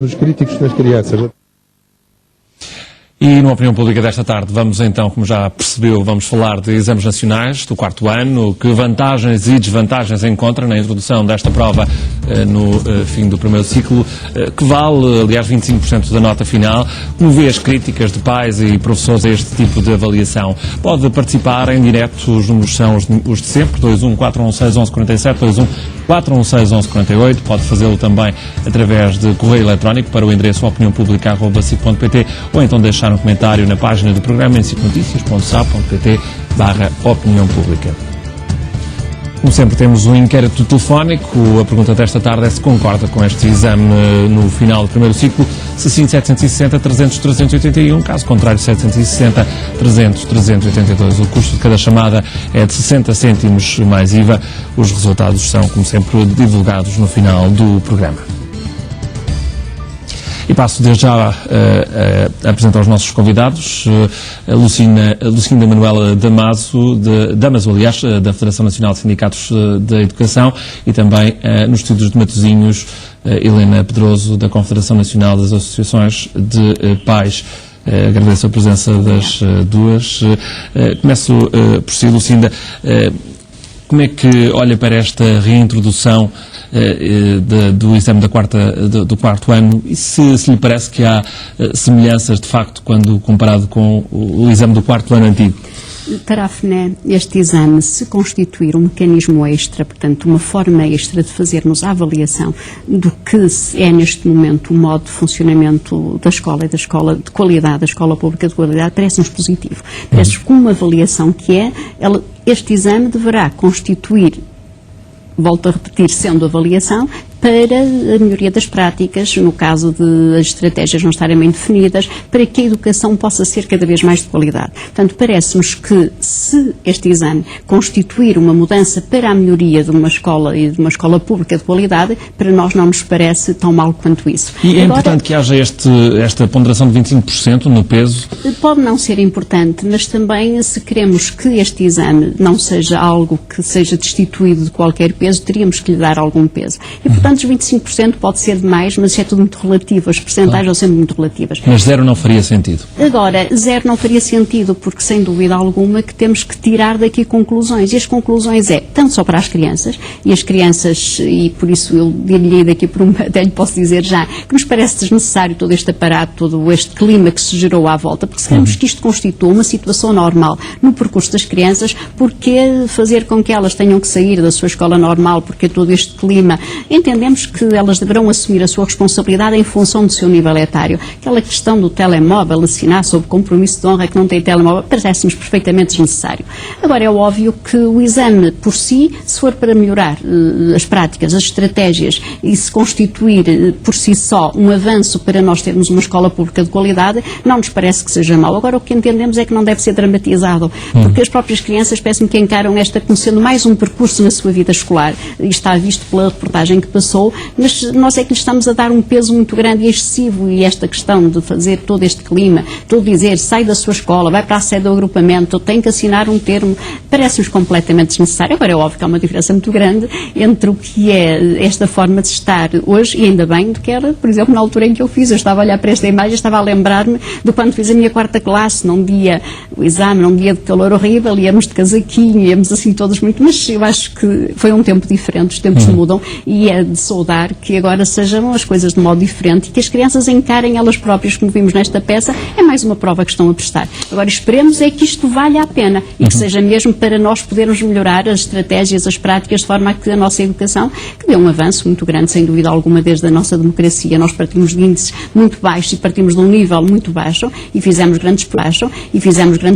Os críticos nas crianças. E na opinião pública desta tarde vamos então, como já percebeu, vamos falar de exames nacionais do quarto ano, que vantagens e desvantagens encontra na introdução desta prova no fim do primeiro ciclo, que vale, aliás, 25% da nota final. Como vê as críticas de pais e professores a este tipo de avaliação? Pode participar em direto, os números são os de sempre, 21-416-1147, 21-416-1148, pode fazê-lo também através de correio eletrónico para o endereço opiniãopublica@sic.pt ou então deixar um comentário na página do programa em sicnoticias.sap.pt/opinião pública. Como sempre temos um inquérito telefónico. A pergunta desta tarde é se concorda com este exame no final do primeiro ciclo. Se sim, 760-300-381. Caso contrário, 760-300-382. O custo de cada chamada é de 60 cêntimos mais IVA. Os resultados são, como sempre, divulgados no final do programa. E passo desde já a apresentar os nossos convidados, a Lucinda Manuela Damaso, da Federação Nacional de Sindicatos da Educação, e também nos estúdios de Matosinhos, Helena Pedroso, da Confederação Nacional das Associações de Pais. Agradeço a presença das duas. Começo por si, Lucinda. Como é que olha para esta reintrodução do exame do quarto ano e se lhe parece que há semelhanças, de facto, quando comparado com o exame do quarto ano antigo? Para a FNE, este exame, se constituir um mecanismo extra, portanto, uma forma extra de fazermos a avaliação do que é neste momento o modo de funcionamento da escola e da escola de qualidade, da escola pública de qualidade, parece-nos positivo. Parece-nos que uma avaliação que é, este exame deverá constituir, volto a repetir, sendo avaliação, para a melhoria das práticas, no caso de as estratégias não estarem bem definidas, para que a educação possa ser cada vez mais de qualidade. Portanto, parece-nos que se este exame constituir uma mudança para a melhoria de uma escola e de uma escola pública de qualidade, para nós não nos parece tão mal quanto isso. E é importante que haja esta ponderação de 25% no peso? Pode não ser importante, mas também se queremos que este exame não seja algo que seja destituído de qualquer peso, teríamos que lhe dar algum peso. E, portanto, os 25% pode ser demais, mas isso é tudo muito relativo, as percentagens são sempre muito relativas. Mas zero não faria sentido? Agora, zero não faria sentido, porque sem dúvida alguma que temos que tirar daqui conclusões, e as conclusões tanto só para as crianças, e por isso eu diria daqui por até lhe posso dizer já, que nos parece desnecessário todo este aparato, todo este clima que se gerou à volta, porque se queremos que isto constitua uma situação normal no percurso das crianças, porque fazer com que elas tenham que sair da sua escola normal, porque todo este clima, entendemos que elas deverão assumir a sua responsabilidade em função do seu nível etário. Aquela questão do telemóvel, assinar sob compromisso de honra que não tem telemóvel, parece-nos perfeitamente desnecessário. Agora, é óbvio que o exame por si, se for para melhorar as práticas, as estratégias, e se constituir por si só um avanço para nós termos uma escola pública de qualidade, não nos parece que seja mau. Agora, o que entendemos é que não deve ser dramatizado, porque as próprias crianças parece-me que encaram esta como sendo mais um percurso na sua vida escolar, e está visto pela reportagem que passou, mas nós é que lhe estamos a dar um peso muito grande e excessivo, e esta questão de fazer todo este clima, todo dizer, sai da sua escola, vai para a sede do agrupamento, tem que assinar um termo, parece-nos completamente desnecessário. Agora é óbvio que há uma diferença muito grande entre o que é esta forma de estar hoje, e ainda bem, do que era, por exemplo, na altura em que eu fiz. Eu estava a olhar para esta imagem, estava a lembrar-me de quando fiz a minha quarta classe, num dia, o exame, num dia de calor horrível, íamos de casaquinho, íamos assim todos muito, mas eu acho que foi um tempo diferente, os tempos mudam, e é de saudar que agora sejam as coisas de modo diferente e que as crianças encarem elas próprias, como vimos nesta peça. É mais uma prova que estão a prestar. Agora esperemos é que isto valha a pena e que seja mesmo para nós podermos melhorar as estratégias, as práticas, de forma a que a nossa educação, que deu um avanço muito grande, sem dúvida alguma, desde a nossa democracia. Nós partimos de índices muito baixos e partimos de um nível muito baixo e fizemos grandes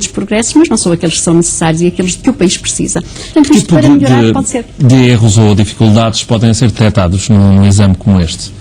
progressos, mas não são aqueles que são necessários e aqueles que o país precisa. Portanto, isto para melhorar pode ser. De erros ou dificuldades podem ser detectados num exame como este?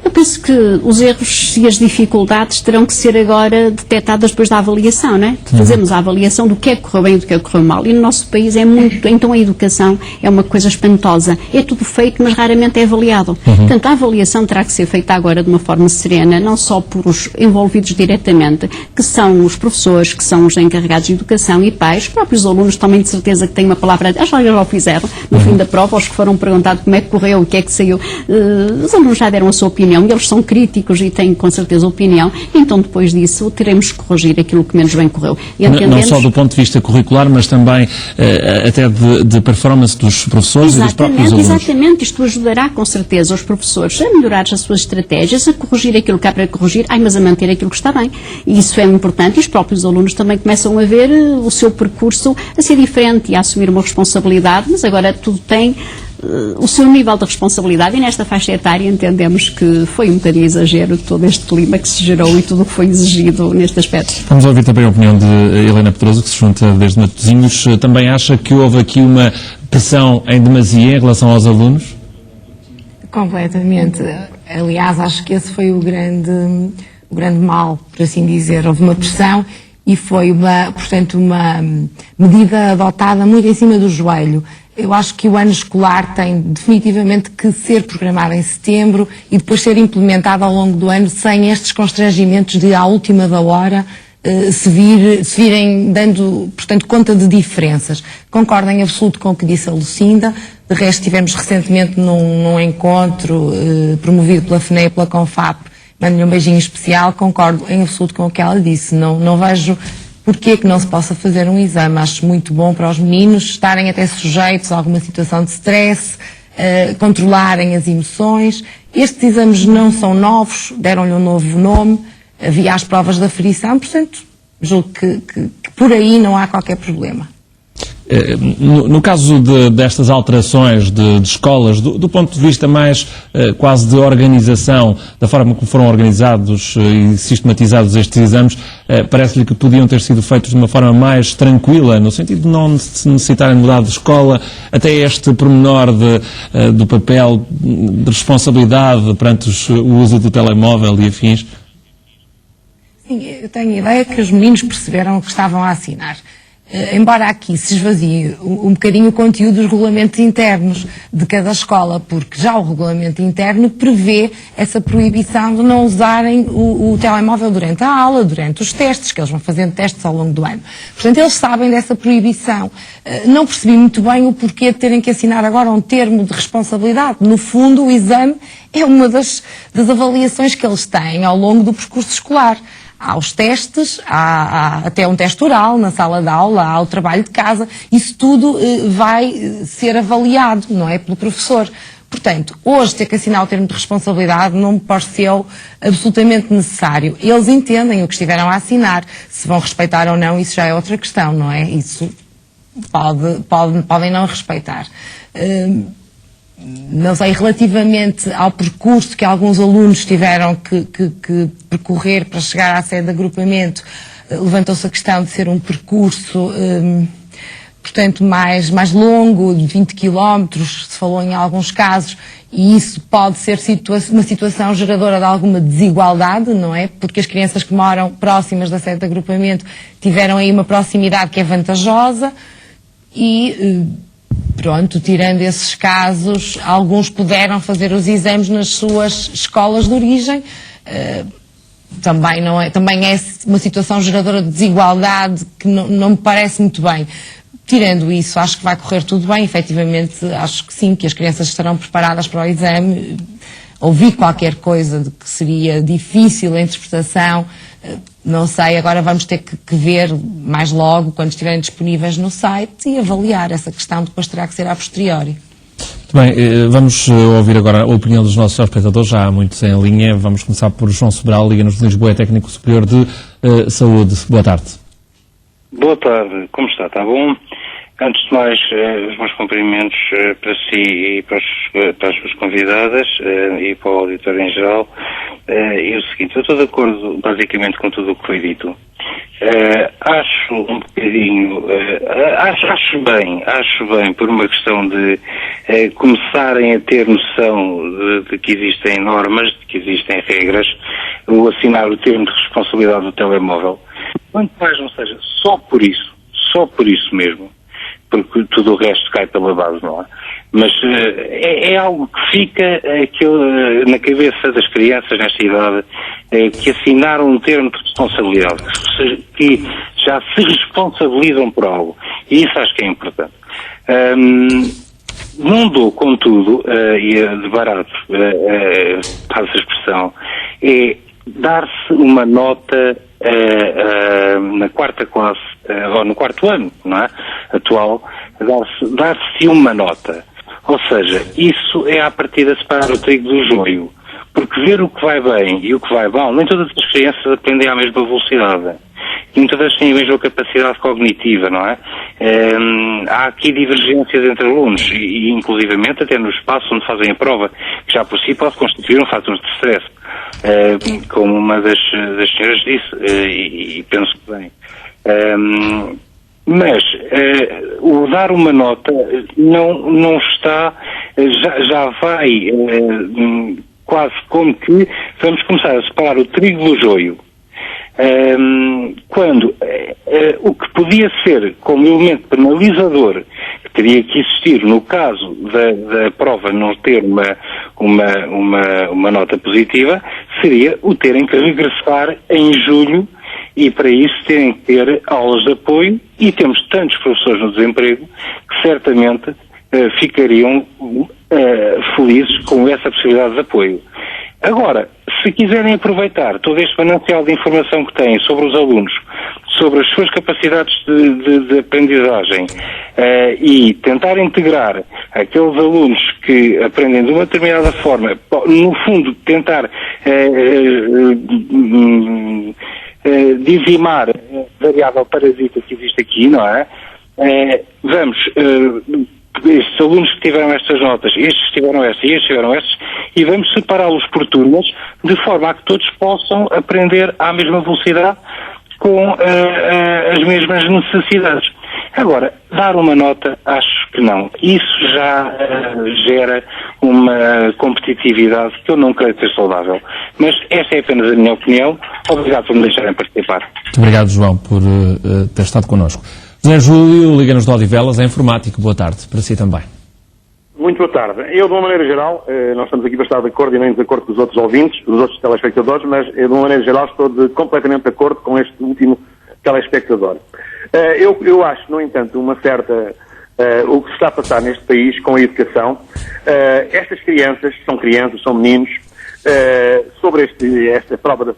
Eu penso que os erros e as dificuldades terão que ser agora detectadas depois da avaliação, não é? Fazemos a avaliação do que é que correu bem e do que é que correu mal. E no nosso país é muito, então a educação é uma coisa espantosa. É tudo feito, mas raramente é avaliado. Portanto, a avaliação terá que ser feita agora de uma forma serena, não só por os envolvidos diretamente, que são os professores, que são os encarregados de educação e pais, os próprios alunos também de certeza que têm uma palavra, acho que já o fizeram, no fim da prova, os que foram perguntados como é que correu, o que é que saiu, os alunos já deram a sua opinião. opinião, e eles são críticos e têm com certeza opinião, então depois disso teremos que corrigir aquilo que menos bem correu. Não só do ponto de vista curricular, mas também até de performance dos professores e dos próprios alunos. Exatamente, isto ajudará com certeza os professores a melhorar as suas estratégias, a corrigir aquilo que há para corrigir, mas a manter aquilo que está bem. E isso é importante, e os próprios alunos também começam a ver o seu percurso a ser diferente e a assumir uma responsabilidade, mas agora tudo tem o seu nível de responsabilidade, e nesta faixa etária entendemos que foi um bocadinho exagero todo este clima que se gerou e tudo o que foi exigido neste aspecto. Vamos ouvir também a opinião de Helena Pedroso, que se junta desde Matosinhos. Também acha que houve aqui uma pressão em demasia em relação aos alunos? Completamente. Aliás, acho que esse foi o grande mal, por assim dizer. Houve uma pressão e foi, portanto, uma medida adotada muito em cima do joelho. Eu acho que o ano escolar tem definitivamente que ser programado em setembro e depois ser implementado ao longo do ano sem estes constrangimentos de, à última da hora, se virem dando, portanto, conta de diferenças. Concordo em absoluto com o que disse a Lucinda. De resto, estivemos recentemente num encontro promovido pela FNE e pela Confap. Mando-lhe um beijinho especial. Concordo em absoluto com o que ela disse. Não vejo porque que não se possa fazer um exame. Acho muito bom para os meninos estarem até sujeitos a alguma situação de stress, controlarem as emoções. Estes exames não são novos, deram-lhe um novo nome, havia as provas da aferição, portanto, julgo que por aí não há qualquer problema. No caso destas alterações de escolas, do ponto de vista mais quase de organização, da forma como foram organizados e sistematizados estes exames, parece-lhe que podiam ter sido feitos de uma forma mais tranquila, no sentido de não se necessitarem mudar de escola, até este pormenor do papel de responsabilidade perante o uso do telemóvel e afins? Sim, eu tenho a ideia que os meninos perceberam o que estavam a assinar. Embora aqui se esvazie um bocadinho o conteúdo dos regulamentos internos de cada escola, porque já o regulamento interno prevê essa proibição de não usarem o telemóvel durante a aula, durante os testes, que eles vão fazendo testes ao longo do ano. Portanto, eles sabem dessa proibição. Não percebi muito bem o porquê de terem que assinar agora um termo de responsabilidade. No fundo, o exame é uma das avaliações que eles têm ao longo do percurso escolar. Há os testes, há até um teste oral na sala de aula, há o trabalho de casa, isso tudo vai ser avaliado, não é, pelo professor. Portanto, hoje ter que assinar o termo de responsabilidade não me pareceu absolutamente necessário. Eles entendem o que estiveram a assinar, se vão respeitar ou não, isso já é outra questão, não é? Isso podem não respeitar. Não sei, relativamente ao percurso que alguns alunos tiveram que percorrer para chegar à sede de agrupamento, levantou-se a questão de ser um percurso, portanto, mais longo, de 20 km, se falou em alguns casos, e isso pode ser uma situação geradora de alguma desigualdade, não é? Porque as crianças que moram próximas da sede de agrupamento tiveram aí uma proximidade que é vantajosa e... Pronto, tirando esses casos, alguns puderam fazer os exames nas suas escolas de origem. Também é uma situação geradora de desigualdade que não me parece muito bem. Tirando isso, acho que vai correr tudo bem. Efetivamente, acho que sim, que as crianças estarão preparadas para o exame. Ouvi qualquer coisa de que seria difícil a interpretação. Não sei, agora vamos ter que ver mais logo, quando estiverem disponíveis no site, e avaliar essa questão, depois terá que ser a posteriori. Muito bem, vamos ouvir agora a opinião dos nossos espectadores, já há muitos em linha. Vamos começar por João Sobral, Liga-nos de Lisboa, é técnico superior de saúde. Boa tarde. Boa tarde, como está? Está bom? Antes de mais, os meus cumprimentos para si e para as suas convidadas e para o auditório em geral. E o seguinte, eu estou de acordo basicamente com tudo o que foi dito. Acho um bocadinho, acho bem por uma questão de começarem a ter noção de que existem normas, de que existem regras, o assinar o termo de responsabilidade do telemóvel. Quanto mais não seja só por isso mesmo, porque tudo o resto cai pela base, não é? Mas é algo que fica na cabeça das crianças nesta idade, que assinaram um termo de responsabilidade, que já se responsabilizam por algo. E isso acho que é importante. não dou, contudo, e de barato, faz a expressão, é dar-se uma nota na quarta classe, ou no quarto ano, não é? Atual, dar-se uma nota. Ou seja, isso é à partida separar o trigo do joio. Porque ver o que vai bem e o que vai mal, nem todas as crianças aprendem à mesma velocidade. E muitas vezes têm a mesma capacidade cognitiva, não é? Há aqui divergências entre alunos e inclusivamente até no espaço onde fazem a prova, que já por si pode constituir um fator de stress, como uma das senhoras disse, e penso que bem. Mas o dar uma nota não está, já vai quase como que vamos começar a separar o trigo do joio. Quando o que podia ser como elemento penalizador que teria que existir no caso da prova não ter uma nota positiva seria o terem que regressar em julho e para isso terem que ter aulas de apoio e temos tantos professores no desemprego que certamente ficariam felizes com essa possibilidade de apoio. Agora, se quiserem aproveitar todo este manancial de informação que têm sobre os alunos, sobre as suas capacidades de aprendizagem e tentar integrar aqueles alunos que aprendem de uma determinada forma, no fundo tentar dizimar a variável parasita que existe aqui, não é? Estes alunos que tiveram estas notas, estes que tiveram estas e estes tiveram estas, e vamos separá-los por turmas, de forma a que todos possam aprender à mesma velocidade, com as mesmas necessidades. Agora, dar uma nota, acho que não. Isso já gera uma competitividade que eu não creio ser saudável. Mas esta é apenas a minha opinião. Obrigado por me deixarem participar. Muito obrigado, João, por ter estado connosco. José Júlio, Liga-nos de Odivelas, é informático. Boa tarde, para si também. Muito boa tarde. Eu, de uma maneira geral, nós estamos aqui bastante de acordo e nem de acordo com os outros ouvintes, os outros telespectadores, mas eu, de uma maneira geral, estou completamente de acordo com este último telespectador. Eu acho, no entanto, o que se está a passar neste país com a educação, estas crianças, são meninos, sobre esta prova da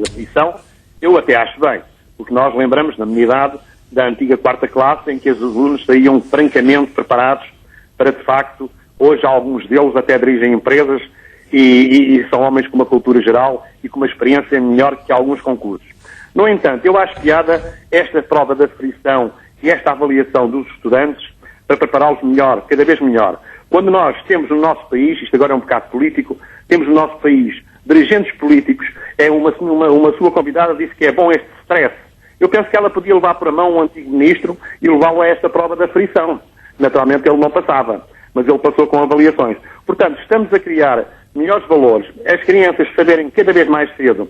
aflição, eu até acho bem, porque nós lembramos, na minha idade, da antiga quarta classe, em que os alunos saíam francamente preparados para, de facto, hoje alguns deles até dirigem empresas e são homens com uma cultura geral e com uma experiência melhor que alguns concursos. No entanto, eu acho piada esta prova de aflição e esta avaliação dos estudantes para prepará-los melhor, cada vez melhor. Quando nós temos no nosso país, isto agora é um bocado político, temos no nosso país dirigentes políticos, uma sua convidada disse que é bom este stress. Eu penso que ela podia levar por a mão um antigo ministro e levá-lo a esta prova de aflição. Naturalmente ele não passava, mas ele passou com avaliações. Portanto, estamos a criar melhores valores, as crianças saberem cada vez mais cedo,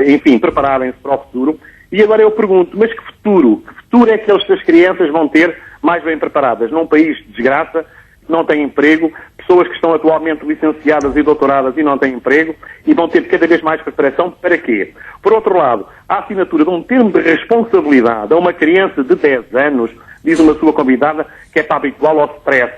enfim, prepararem-se para o futuro. E agora eu pergunto, mas que futuro é que as crianças vão ter mais bem preparadas? Num país de desgraça, que não tem emprego, pessoas que estão atualmente licenciadas e doutoradas e não têm emprego, e vão ter cada vez mais preparação para quê? Por outro lado, a assinatura de um termo de responsabilidade a uma criança de 10 anos, diz uma sua convidada, que é para habituá-lo ao stress.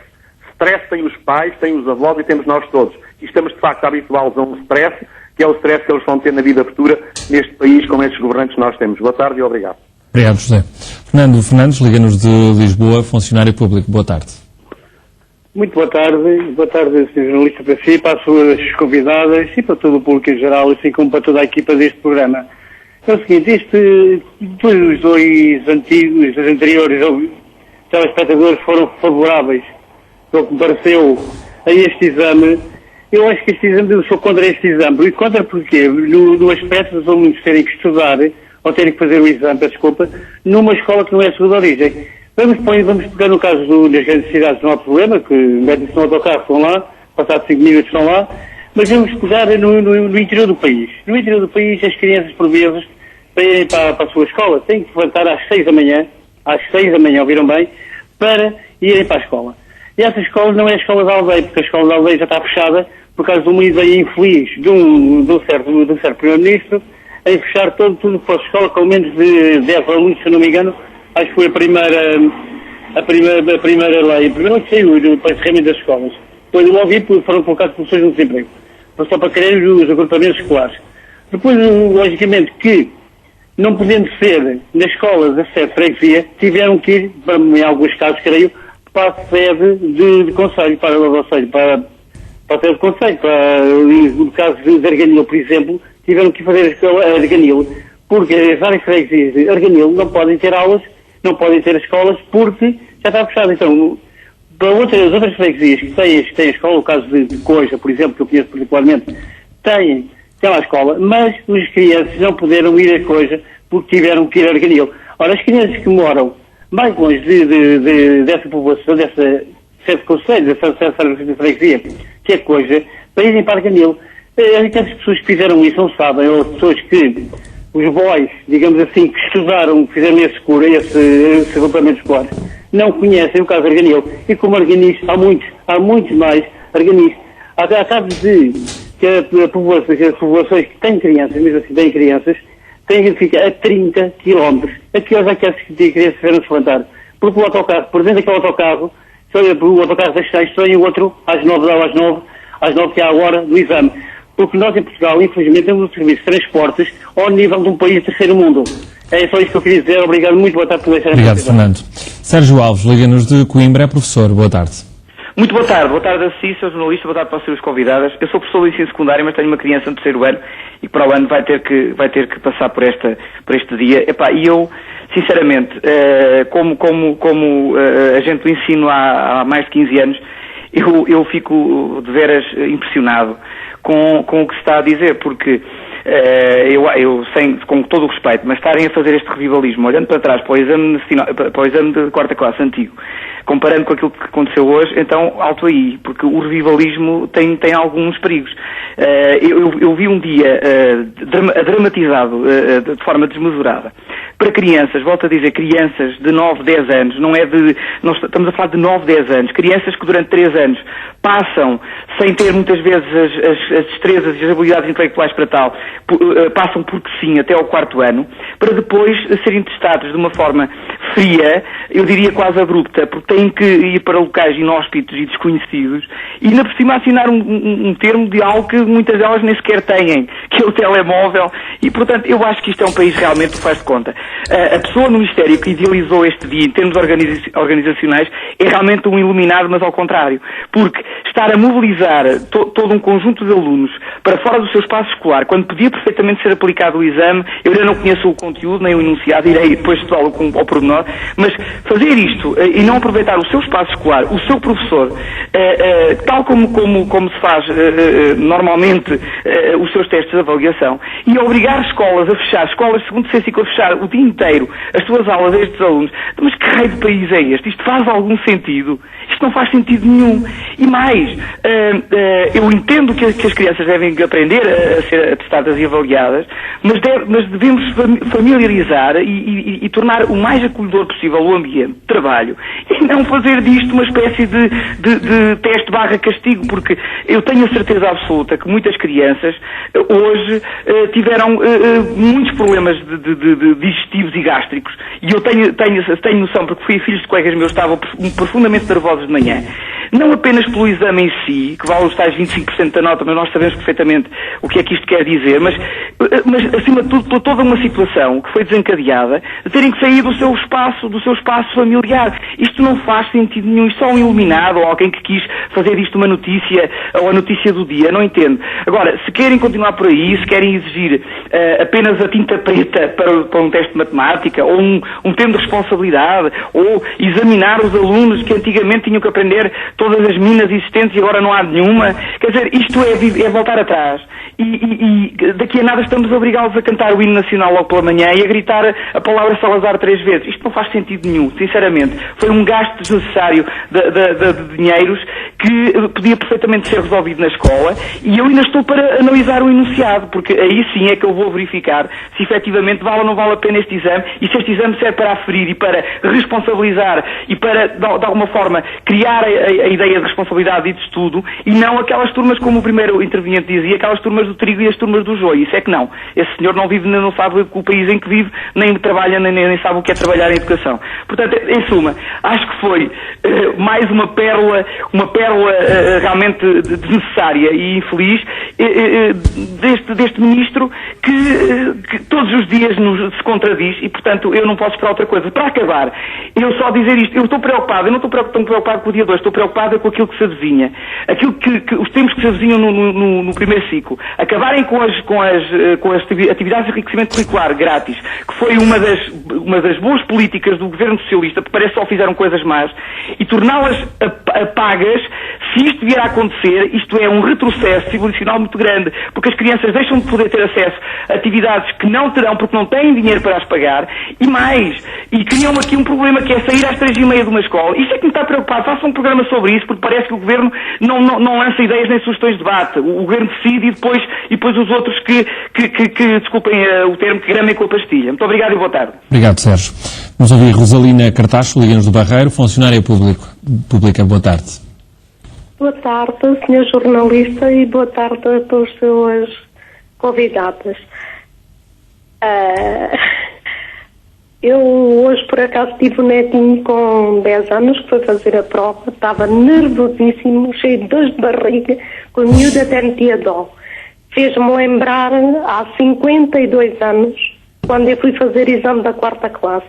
Stress tem os pais, tem os avós e temos nós todos. E estamos, de facto, a habituá-los a um stress, que é o stress que eles vão ter na vida futura neste país com estes governantes que nós temos. Boa tarde e obrigado. Obrigado, José. Fernando Fernandes, Liga-nos de Lisboa, funcionário público. Boa tarde. Muito boa tarde, Sr. Jornalista, para si, para as suas convidadas e para todo o público em geral, assim como para toda a equipa deste programa. É o seguinte, os dois anteriores telespectadores foram favoráveis ao que me pareceu a este exame. Eu acho que este exame, eu sou contra este exame. E contra porquê? No aspecto dos alunos terem que estudar, ou terem que fazer o exame, desculpa, numa escola que não é a segunda origem. Vamos pegar no caso das grandes cidades, não há problema, que metem-se no autocarro, estão lá, passados 5 minutos estão lá, mas vamos pegar no interior do país. No interior do país, as crianças, por vezes, para irem para a sua escola, têm que levantar às 6 da manhã, ouviram bem, para irem para a escola. E essa escola não é a escola da aldeia, porque a escola da aldeia já está fechada por causa de uma ideia infeliz de um certo primeiro-ministro em fechar tudo que fosse escola com menos de 10 alunos, se não me engano. Acho que foi a primeira a primeira lei que saiu para encerramento das escolas, depois eu ouvi foram colocados professores no desemprego, só para querer os agrupamentos escolares. Depois, logicamente, que não podendo ser nas escolas a sede de freguesia, tiveram que ir, em alguns casos, creio, para a sede de conselho, ou seja, para a sede de conselho, no caso de Arganil, por exemplo, tiveram que fazer a escola a Arganil, porque as áreas freguesias de Arganil não podem ter aulas, não podem ter escolas, porque já está fechado. Então, para as outras freguesias que têm a escola, o caso de Coja, por exemplo, que eu conheço particularmente, tem lá a escola, mas os crianças não puderam ir a Coja porque tiveram que ir a Arganil. Ora, as crianças que moram mais longe dessa população, dessa sede de conselho, dessa sede de freguesia, que é Coja, para irem para Arganil. Aquelas pessoas que fizeram isso não sabem, ou as pessoas que, os boys, digamos assim, que estudaram, que fizeram esse agrupamento escolar, não conhecem o caso de Arganil. E como Arganis, há muitos mais Arganis. Há casos de que as populações que têm crianças, mesmo assim têm crianças, têm que ficar a 30 km. Aqui hoje há crianças que tiveram se levantar. Porque o autocarro, por dentro daquele autocarro, o autocarro das 6, só o outro às 9 que é a hora do exame. Porque nós em Portugal, infelizmente, temos um serviço de transportes ao nível de um país de terceiro mundo. É só isso que eu queria dizer. Obrigado, muito boa tarde por deixar. Obrigado, Fernando. Sérgio Alves, liga-nos de Coimbra, é professor. Boa tarde. Muito boa tarde a si, sou jornalista, boa tarde para as suas convidadas. Eu sou professor de ensino secundário, mas tenho uma criança no terceiro ano e para o ano vai ter que passar por este dia. E eu, sinceramente, como agente do ensino há mais de 15 anos, eu fico de veras impressionado com o que se está a dizer, porque eu sei, com todo o respeito, mas estarem a fazer este revivalismo, olhando para trás para o exame de quarta classe antigo, comparando com aquilo que aconteceu hoje, então alto aí, porque o revivalismo tem alguns perigos. Eu vi um dia dramatizado de forma desmesurada para crianças, volto a dizer, crianças de 9, 10 anos, nós estamos a falar de 9, 10 anos, crianças que durante 3 anos passam, sem ter muitas vezes as destrezas e as habilidades intelectuais para tal, passam porque sim até ao 4º ano, para depois serem testados de uma forma fria, eu diria quase abrupta, porque têm que ir para locais inóspitos e desconhecidos e ainda por cima assinar um termo de algo que muitas delas nem sequer têm, que é o telemóvel, e portanto eu acho que isto é um país realmente que faz de conta. A pessoa no Ministério que idealizou este dia em termos organizacionais é realmente um iluminado, mas ao contrário, porque estar a mobilizar todo um conjunto de alunos para fora do seu espaço escolar, quando podia perfeitamente ser aplicado o exame, eu ainda não conheço o conteúdo, nem o enunciado, irei depois estudá-lo ao pormenor, mas fazer isto e não aproveitar o seu espaço escolar, o seu professor, tal como se faz normalmente os seus testes de avaliação, e obrigar escolas a fechar, escolas de segundo ciclo a fechar o dia inteiro as suas aulas a estes alunos, mas que raio de país é este? Isto faz algum sentido? Isto não faz sentido nenhum. E mais, eu entendo que as crianças devem aprender a ser testadas e avaliadas, mas devemos familiarizar e tornar o mais acolhedor possível o ambiente de trabalho e não fazer disto uma espécie de teste /castigo, porque eu tenho a certeza absoluta que muitas crianças hoje tiveram muitos problemas digestivos e gástricos, e eu tenho noção, porque fui filhos de colegas meus que estavam profundamente nervosos de manhã, não apenas pelo exame em si, que vale os tais 25% da nota, mas nós sabemos perfeitamente o que é que isto quer dizer, mas acima de tudo por toda uma situação que foi desencadeada de terem que sair do seu espaço familiar. Isto não faz sentido nenhum. Isto só um iluminado ou alguém que quis fazer disto uma notícia ou a notícia do dia, não entendo. Agora, se querem continuar por aí, se querem exigir apenas a tinta preta para um teste de matemática, ou um termo de responsabilidade, ou examinar os alunos que antigamente tinham que aprender todas as minas existentes e agora não há nenhuma, quer dizer, isto é voltar atrás. E daqui a nada estamos a obrigá-los a cantar o hino nacional logo pela manhã e a gritar a palavra Salazar 3 vezes. Isto não faz sentido nenhum, sinceramente. Foi um gasto desnecessário de dinheiros que podia perfeitamente ser resolvido na escola, e eu ainda estou para analisar o enunciado. estabilidade, porque aí sim é que eu vou verificar se efetivamente vale ou não vale a pena este exame e se este exame serve para aferir e para responsabilizar e para, de alguma forma, criar a ideia de responsabilidade e de estudo e não aquelas turmas, como o primeiro interveniente dizia, aquelas turmas do trigo e as turmas do joio. Isso é que não. Esse senhor não vive, não sabe o país em que vive, nem trabalha, nem sabe o que é trabalhar em educação. Portanto, em suma, acho que foi mais uma pérola realmente desnecessária e infeliz deste ministro que todos os dias se contradiz e, portanto, eu não posso esperar outra coisa. Para acabar, eu só dizer isto, eu estou preocupado, eu não estou tão preocupado com o dia 2, estou preocupado com aquilo que se avizinha. Aquilo que os tempos que se avizinham no primeiro ciclo. Acabarem com as atividades de enriquecimento curricular grátis, que foi uma das boas políticas do governo socialista, que parece que só fizeram coisas más, e torná-las pagas, se isto vier a acontecer, isto é um retrocesso civilizacional muito grande, porque as crianças deixam de poder ter acesso a atividades que não terão porque não têm dinheiro para as pagar, e criam aqui um problema que é sair às 3h30 de uma escola. Isto é que me está preocupado. Faça um programa sobre isso, porque parece que o governo não lança ideias nem sugestões de debate. O governo decide e depois os outros que desculpem o termo, que gramem com a pastilha. Muito obrigado e boa tarde. Obrigado, Sérgio. Vamos ouvir Rosalina Cartacho, Liga-nos do Barreiro, funcionária pública. Boa tarde. Boa tarde, Sr. jornalista, e boa tarde a todas as suas convidadas. Eu hoje, por acaso, tive um netinho com 10 anos que foi fazer a prova, estava nervosíssimo, cheio de dores de barriga, com o miúdo até metia dó. Fez-me lembrar há 52 anos, quando eu fui fazer exame da 4ª classe.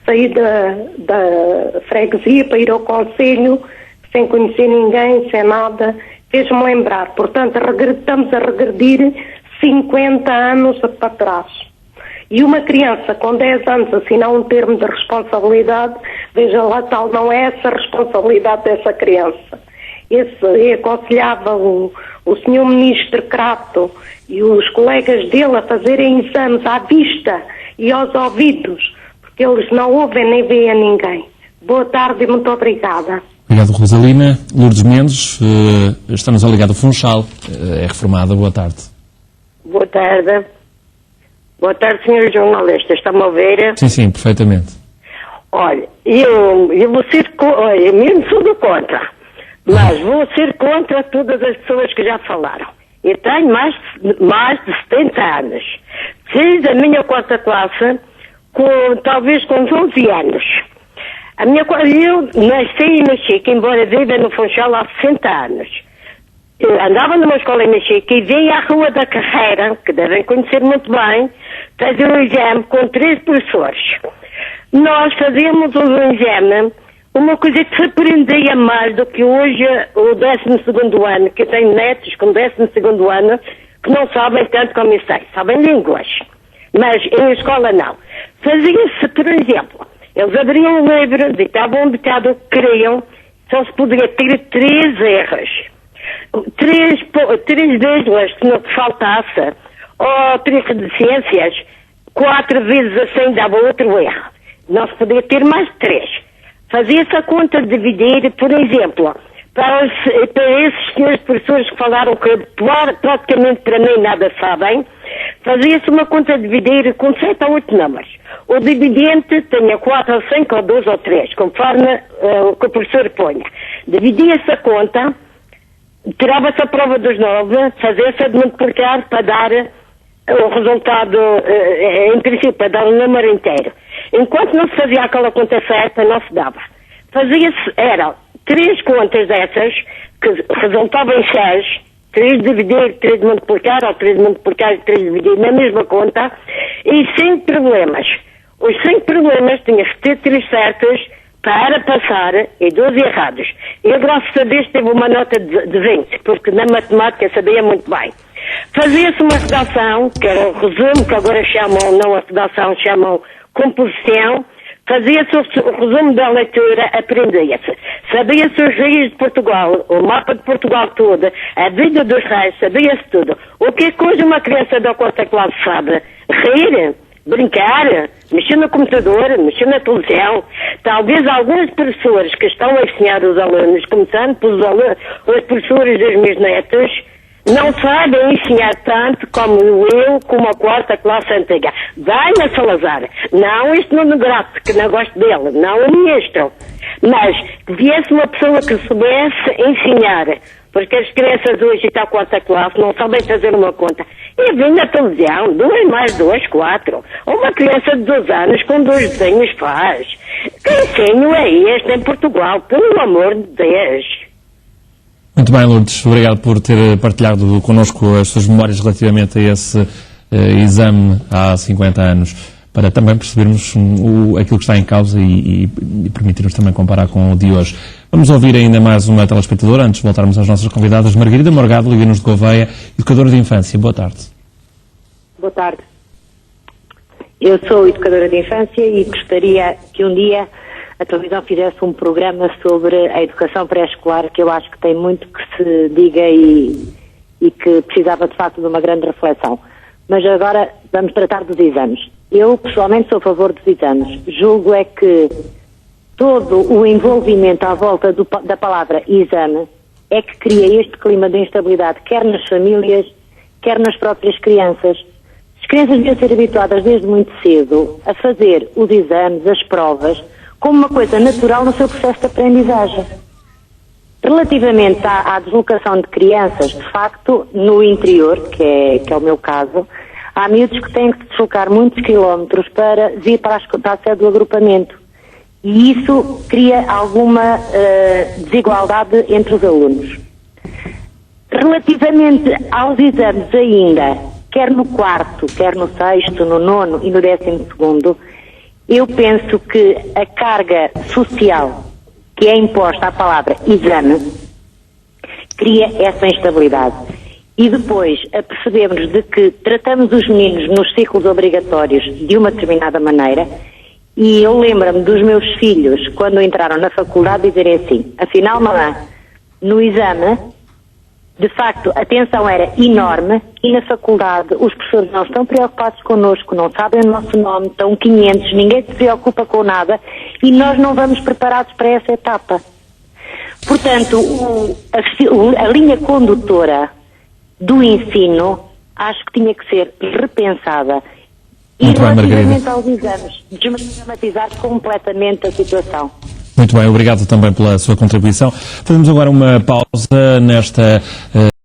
Saí da freguesia para ir ao concelho, sem conhecer ninguém, sem nada. Fez-me lembrar. Portanto, estamos a regredir 50 anos para trás. E uma criança com 10 anos assinar um termo de responsabilidade, veja lá, tal não é essa a responsabilidade dessa criança. Eu aconselhava o Sr. Ministro Crato e os colegas dele a fazerem exames à vista e aos ouvidos, porque eles não ouvem nem veem ninguém. Boa tarde e muito obrigada. Obrigado, Rosalina. Lourdes Mendes, está-nos ligado ao Funchal, é reformada. Boa tarde. Boa tarde. Boa tarde, senhor jornalista. Está-me a ouvir? Sim, perfeitamente. Olha, eu vou ser eu mesmo sou do contra, mas vou ser contra todas as pessoas que já falaram. Eu tenho mais de 70 anos. Fiz a minha 4ª classe talvez com 12 anos. Eu nasci em Mexica, embora viva no Funchal há 60 anos. Eu andava numa escola em Mexica e vinha à Rua da Carreira, que devem conhecer muito bem, fazer um exame com 3 professores. Nós fazíamos um exame, uma coisa que se aprendia mais do que hoje o 12º ano, que eu tenho netos com 12º ano, que não sabem tanto como eu sei, sabem línguas, mas em escola não. Fazia-se, por exemplo, eles abriam o livro, ditavam um bocado o que queriam, só se podia ter 3 erros. 3 vírgulas que não faltasse, ou 3 de ciências, 4 vezes assim dava outro erro. Não se podia ter mais de 3. Fazia-se a conta de dividir, por exemplo, para esses senhores professores que falaram que praticamente para mim nada sabem, fazia-se uma conta de dividir com 7 ou 8 números. O dividente tinha 4 ou 5 ou 2 ou 3, conforme o que o professor ponha. Dividia-se a conta, tirava-se a prova dos 9, fazia-se a de multiplicar para dar o resultado, em princípio, para dar o número inteiro. Enquanto não se fazia aquela conta certa, não se dava. Eram 3 contas dessas, que resultavam em 6, 3 dividir, 3 multiplicar, ou 3 multiplicar e 3 dividir na mesma conta, e 5 problemas. Os 5 problemas tinham que ter 3 certos para passar e 12 errados. Eu, graças a Deus, tive uma nota de 20, porque na matemática sabia muito bem. Fazia-se uma redação, que era o resumo, que agora chamam, não a redação, chamam composição. Fazia-se o resumo da leitura, aprendia-se. Sabia-se os rios de Portugal, o mapa de Portugal todo, a vida dos reis, sabia-se tudo. O que é que hoje uma criança da 4ª classe sabe? Rir, brincar, mexer no computador, mexer na televisão. Talvez alguns professores que estão a ensinar os alunos, começando pelos professores dos meus netos, Não sabem ensinar tanto como eu, como a quarta classe antiga. Venha, Salazar. Não este Nuno Grato, que não gosto dele. Não o ministro. Mas que viesse uma pessoa que soubesse ensinar. Porque as crianças hoje da quarta classe não sabem fazer uma conta. E vem na televisão, 2 mais 2, 4. Uma criança de 2 anos com 2 desenhos faz. Que ensino é este em Portugal? Pelo amor de Deus. Muito bem, Lourdes. Obrigado por ter partilhado connosco as suas memórias relativamente a esse exame há 50 anos, para também percebermos aquilo que está em causa e permitir-nos também comparar com o de hoje. Vamos ouvir ainda mais uma telespectadora, antes de voltarmos às nossas convidadas. Margarida Morgado, Liga-nos de Gouveia, educadora de infância. Boa tarde. Boa tarde. Eu sou educadora de infância e gostaria que um dia a televisão fizesse um programa sobre a educação pré-escolar, que eu acho que tem muito que se diga e que precisava de facto de uma grande reflexão. Mas agora vamos tratar dos exames. Eu pessoalmente sou a favor dos exames. Julgo é que todo o envolvimento à volta da palavra exame é que cria este clima de instabilidade, quer nas famílias, quer nas próprias crianças. As crianças deviam ser habituadas desde muito cedo a fazer os exames, as provas, como uma coisa natural no seu processo de aprendizagem. Relativamente à deslocação de crianças, de facto, no interior, que é o meu caso, há miúdos que têm que se deslocar muitos quilómetros para vir para a sede do agrupamento. E isso cria alguma desigualdade entre os alunos. Relativamente aos exames ainda, quer no 4º, quer no 6º, no 9º e no 12º, eu penso que a carga social que é imposta à palavra exame cria essa instabilidade. E depois apercebemos de que tratamos os meninos nos ciclos obrigatórios de uma determinada maneira, e eu lembro-me dos meus filhos, quando entraram na faculdade, dizerem assim: afinal, mamãe, no exame, de facto, a tensão era enorme e na faculdade os professores não estão preocupados connosco, não sabem o nosso nome, estão 500, ninguém se preocupa com nada e nós não vamos preparados para essa etapa. Portanto, a linha condutora do ensino acho que tinha que ser repensada. E relativamente aos exames, desdramatizar completamente a situação. Muito bem, obrigado também pela sua contribuição. Fazemos agora uma pausa nesta